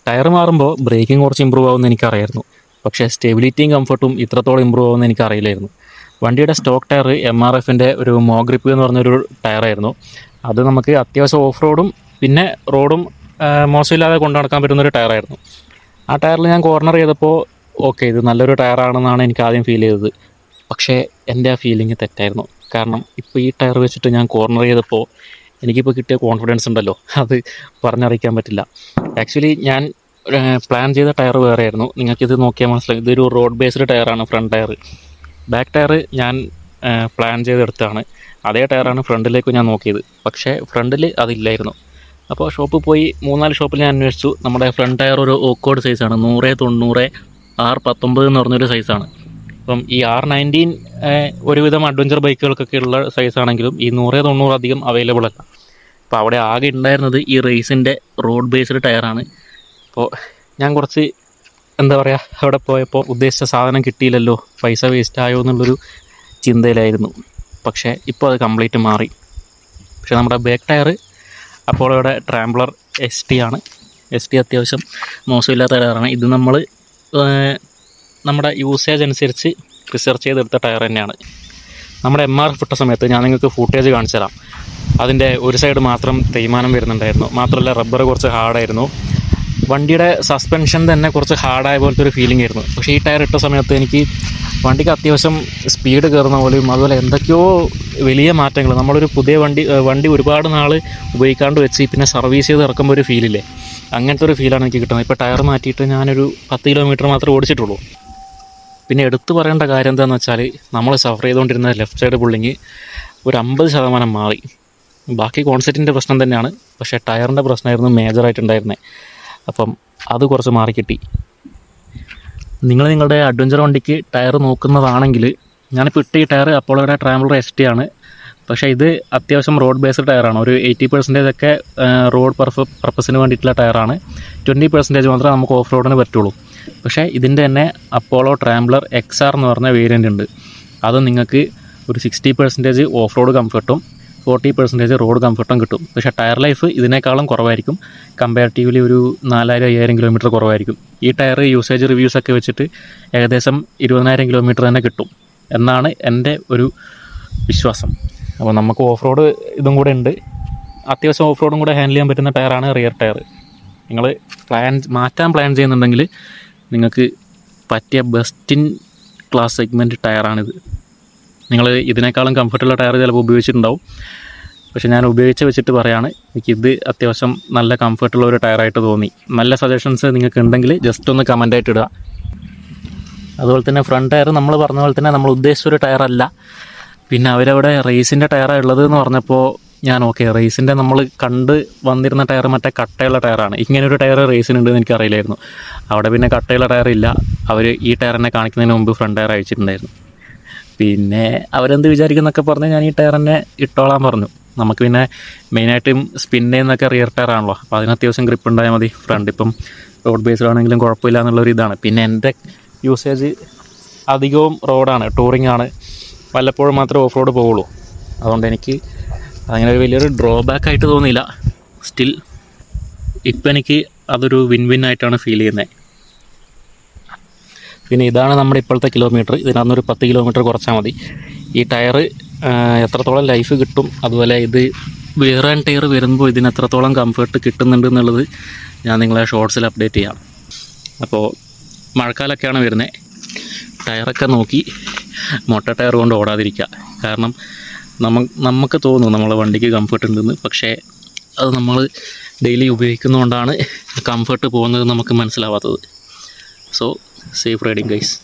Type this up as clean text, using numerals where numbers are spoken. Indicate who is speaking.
Speaker 1: Tyre മാറുമ്പോൾ breaking കുറച്ച് improve ആവുമെന്ന് എനിക്കറിയായിരുന്നു. പക്ഷേ സ്റ്റെബിലിറ്റിയും കംഫർട്ടും ഇത്രത്തോളം ഇമ്പ്രൂവ് ആവുമെന്ന് എനിക്കറിയില്ലായിരുന്നു. വണ്ടിയുടെ സ്റ്റോക്ക് ടയർ MRFൻ്റെ ഒരു മോഗ്രിപ്പ് എന്ന് പറഞ്ഞൊരു ടയറായിരുന്നു. അത് നമുക്ക് അത്യാവശ്യം ഓഫ് റോഡും പിന്നെ റോഡും മോശമില്ലാതെ കൊണ്ടു നടക്കാൻ പറ്റുന്നൊരു ടയറായിരുന്നു. ആ ടയറിൽ ഞാൻ കോർണർ ചെയ്തപ്പോൾ ഓക്കെ, ഇത് നല്ലൊരു ടയറാണെന്നാണ് എനിക്ക് ആദ്യം ഫീൽ ചെയ്തത്. പക്ഷേ എൻ്റെ ആ ഫീലിംഗ് തെറ്റായിരുന്നു. കാരണം ഇപ്പോൾ ഈ ടയർ വെച്ചിട്ട് ഞാൻ കോർണർ ചെയ്തപ്പോൾ എനിക്കിപ്പോൾ കിട്ടിയ കോൺഫിഡൻസ് ഉണ്ടല്ലോ, അത് പറഞ്ഞറിയിക്കാൻ പറ്റില്ല. ആക്ച്വലി ഞാൻ പ്ലാൻ ചെയ്ത ടയർ വേറെ ആയിരുന്നു. നിങ്ങൾക്കിത് നോക്കിയാൽ മനസ്സിലായി, ഇതൊരു റോഡ് ബേസ്ഡ് ടയറാണ് ഫ്രണ്ട് ടയർ. ബാക്ക് ടയർ ഞാൻ പ്ലാൻ ചെയ്തെടുത്താണ്. അതേ ടയറാണ് ഫ്രണ്ടിലേക്ക് ഞാൻ നോക്കിയത്. പക്ഷേ ഫ്രണ്ടിൽ അതില്ലായിരുന്നു. അപ്പോൾ ഷോപ്പിൽ പോയി 3-4 ഷോപ്പിൽ ഞാൻ അന്വേഷിച്ചു. നമ്മുടെ ഫ്രണ്ട് ടയർ ഒരു ഓക്കോഡ് സൈസാണ്, 100/90 R19 എന്ന് പറഞ്ഞൊരു സൈസാണ്. അപ്പം ഈ R19 ഒരുവിധം അഡ്വഞ്ചർ ബൈക്കുകൾക്കൊക്കെ ഉള്ള സൈസാണെങ്കിലും ഈ 100/90 അധികം അവൈലബിൾ അല്ല. അപ്പോൾ അവിടെ ആകെ ഉണ്ടായിരുന്നത് ഈ റേസിൻ്റെ റോഡ് ബേസ്ഡ് ടയറാണ്. അപ്പോൾ ഞാൻ കുറച്ച് എന്താ പറയുക, അവിടെ പോയപ്പോൾ ഉദ്ദേശിച്ച സാധനം കിട്ടിയില്ലല്ലോ, പൈസ വേസ്റ്റ് ആയോ എന്നുള്ളൊരു ചിന്തയിലായിരുന്നു. പക്ഷേ ഇപ്പോൾ അത് കംപ്ലീറ്റ് മാറി. പക്ഷേ നമ്മുടെ ബാക്ക് ടയർ അപ്പോളോയുടെ ട്രാംബ്ലർ ST ആണ്. ST അത്യാവശ്യം മോശമില്ലാത്ത ടയറാണ്. ഇത് നമ്മൾ നമ്മുടെ യൂസേജ് അനുസരിച്ച് റിസർച്ച് ചെയ്തെടുത്ത ടയർ തന്നെയാണ്. നമ്മുടെ MRF ഇട്ട സമയത്ത് ഞാൻ നിങ്ങൾക്ക് ഫുട്ടേജ് കാണിച്ചു തരാം. അതിൻ്റെ ഒരു സൈഡ് മാത്രം തേയ്മാനം വരുന്നുണ്ടായിരുന്നു. മാത്രമല്ല റബ്ബർ കുറച്ച് ഹാർഡായിരുന്നു. വണ്ടിയുടെ സസ്പെൻഷൻ തന്നെ കുറച്ച് ഹാർഡായ പോലത്തെ ഒരു ഫീലിംഗ് ആയിരുന്നു. പക്ഷേ ഈ ടയർ ഇട്ട സമയത്ത് എനിക്ക് വണ്ടിക്ക് അത്യാവശ്യം സ്പീഡ് കയറുന്ന പോലെയും അതുപോലെ എന്തൊക്കെയോ വലിയ മാറ്റങ്ങൾ. നമ്മളൊരു പുതിയ വണ്ടി ഒരുപാട് നാൾ ഉപയോഗിക്കാണ്ട് വെച്ച് പിന്നെ സർവീസ് ചെയ്ത് ഇറക്കുമ്പോൾ ഒരു ഫീലില്ലേ, അങ്ങനത്തെ ഒരു ഫീലാണ് എനിക്ക് കിട്ടുന്നത്. ഇപ്പോൾ ടയർ മാറ്റിയിട്ട് ഞാനൊരു 10 കിലോമീറ്റർ മാത്രമേ ഓടിച്ചിട്ടുള്ളൂ. പിന്നെ എടുത്തു പറയേണ്ട കാര്യം എന്താണെന്ന് വെച്ചാൽ, നമ്മൾ സഫർ ചെയ്തുകൊണ്ടിരുന്ന ലെഫ്റ്റ് സൈഡ് പുള്ളിങ് ഒരു 50% മാറി. ബാക്കി കോൺസെപ്റ്റിൻ്റെ പ്രശ്നം തന്നെയാണ്, പക്ഷേ ടയറിൻ്റെ പ്രശ്നമായിരുന്നു മേജറായിട്ടുണ്ടായിരുന്നത്. അപ്പം അത് കുറച്ച് മാറിക്കിട്ടി. നിങ്ങളുടെ അഡ്വഞ്ചർ വണ്ടിക്ക് ടയർ നോക്കുന്നതാണെങ്കിൽ, ഞാനിപ്പോൾ ഇട്ട ഈ ടയർ അപ്പോളോയുടെ ട്രാംബ്ലർ ST ആണ്. പക്ഷേ ഇത് അത്യാവശ്യം റോഡ് ബേസ്ഡ് ടയറാണ്. ഒരു 80% ഒക്കെ റോഡ് പർപ്പസിന് വേണ്ടിയിട്ടുള്ള ടയറാണ്. 20% മാത്രമേ നമുക്ക് ഓഫ് റോഡിന് പറ്റുള്ളൂ. പക്ഷേ ഇതിൻ്റെ തന്നെ അപ്പോളോ ട്രാംബ്ലർ XR എന്ന് പറഞ്ഞ വേരിയൻ്റ് ഉണ്ട്. അത് നിങ്ങൾക്ക് ഒരു 60% ഓഫ് റോഡ് കംഫർട്ടും 40% റോഡ് കംഫർട്ടും കിട്ടും. പക്ഷേ ടയർ ലൈഫ് ഇതിനേക്കാളും കുറവായിരിക്കും. കമ്പാരിറ്റീവ്ലി ഒരു 4000-5000 കിലോമീറ്റർ കുറവായിരിക്കും. ഈ ടയർ യൂസേജ് റിവ്യൂസൊക്കെ വെച്ചിട്ട് ഏകദേശം 20,000 കിലോമീറ്റർ തന്നെ കിട്ടും എന്നാണ് എൻ്റെ ഒരു വിശ്വാസം. അപ്പോൾ നമുക്ക് ഓഫ് റോഡ് ഇതും കൂടെ ഉണ്ട്. അത്യാവശ്യം ഓഫ് റോഡും കൂടെ ഹാൻഡിൽ ചെയ്യാൻ പറ്റുന്ന ടയറാണ് റിയർ ടയർ. നിങ്ങൾ മാറ്റാൻ പ്ലാൻ ചെയ്യുന്നുണ്ടെങ്കിൽ നിങ്ങൾക്ക് പറ്റിയ ബെസ്റ്റ് ഇൻ ക്ലാസ് സെഗ്മെൻറ്റ് ടയറാണിത്. നിങ്ങൾ ഇതിനേക്കാളും കംഫർട്ടുള്ള ടയർ ചിലപ്പോൾ ഉപയോഗിച്ചിട്ടുണ്ടാവും. പക്ഷേ ഞാൻ ഉപയോഗിച്ച് വെച്ചിട്ട് പറയുകയാണ്, എനിക്കിത് അത്യാവശ്യം നല്ല കംഫർട്ടുള്ള ഒരു ടയറായിട്ട് തോന്നി. നല്ല സജഷൻസ് നിങ്ങൾക്ക് ഉണ്ടെങ്കിൽ ജസ്റ്റ് ഒന്ന് കമൻ്റായിട്ട് ഇടുക. അതുപോലെ തന്നെ ഫ്രണ്ട് ടയർ നമ്മൾ പറഞ്ഞ പോലെ തന്നെ നമ്മൾ ഉദ്ദേശിച്ചൊരു ടയറല്ല. പിന്നെ അവരവിടെ റേസിൻ്റെ ടയറാണ് ഉള്ളത് എന്ന് പറഞ്ഞപ്പോൾ ഞാൻ ഓക്കെ, റേസിൻ്റെ നമ്മൾ കണ്ട് വന്നിരുന്ന ടയർ മറ്റേ കട്ടയുള്ള ടയറാണ്. ഇങ്ങനൊരു ടയർ റേസിനുണ്ടെന്ന് എനിക്കറിയില്ലായിരുന്നു. അവിടെ പിന്നെ കട്ടയുള്ള ടയറില്ല. അവർ ഈ ടയർ തന്നെ കാണിക്കുന്നതിന് മുമ്പ് ഫ്രണ്ട് ടയർ അയച്ചിട്ടുണ്ടായിരുന്നു. പിന്നെ അവരെന്ത് വിചാരിക്കുന്നൊക്കെ പറഞ്ഞ് ഞാൻ ഈ ടയർ തന്നെ ഇട്ടോളാൻ പറഞ്ഞു. നമുക്ക് പിന്നെ മെയിനായിട്ടും സ്പിൻ ചെയ്യുന്നൊക്കെ റിയർ ടയർ ആണല്ലോ, അപ്പോൾ അതിന് അത്യാവശ്യം ഗ്രിപ്പ് ഉണ്ടായാൽ മതി. ഫ്രണ്ട് ഇപ്പം റോഡ് ബേസ്ഡ് ആണെങ്കിലും കുഴപ്പമില്ല എന്നുള്ളൊരു ഇതാണ്. പിന്നെ എൻ്റെ യൂസേജ് അധികവും റോഡാണ്, ടൂറിംഗ് ആണ്. വല്ലപ്പോഴും മാത്രമേ ഓഫ് റോഡ് പോവുള്ളൂ. അതുകൊണ്ട് എനിക്ക് അങ്ങനെ ഒരു വലിയൊരു ഡ്രോബാക്ക് ആയിട്ട് തോന്നിയില്ല. സ്റ്റിൽ ഇപ്പം എനിക്ക് അതൊരു വിൻ ആയിട്ടാണ് ഫീൽ ചെയ്യുന്നത്. പിന്നെ ഇതാണ് നമ്മുടെ ഇപ്പോഴത്തെ കിലോമീറ്റർ. ഇതിനകത്തൊരു 10 കിലോമീറ്റർ കുറച്ചാൽ മതി. ഈ ടയർ എത്രത്തോളം ലൈഫ് കിട്ടും, അതുപോലെ ഇത് വെയർ ആൻഡ് ടയർ വരുമ്പോൾ ഇതിന് എത്രത്തോളം കംഫർട്ട് കിട്ടുന്നുണ്ട് എന്നുള്ളത് ഞാൻ നിങ്ങളെ ഷോർട്സിൽ അപ്ഡേറ്റ് ചെയ്യാം. അപ്പോൾ മഴക്കാലമൊക്കെയാണ് വരുന്നത്. ടയറൊക്കെ നോക്കി മൊട്ട ടയർ കൊണ്ട് ഓടാതിരിക്കുക. കാരണം നമുക്ക് തോന്നും നമ്മളെ വണ്ടിക്ക് കംഫർട്ട് ഉണ്ടെന്ന്. പക്ഷേ അത് നമ്മൾ ഡെയിലി ഉപയോഗിക്കുന്നതുകൊണ്ടാണ് കംഫർട്ട് പോകുന്നത് നമുക്ക് മനസ്സിലാവാത്തത്. So safe riding guys.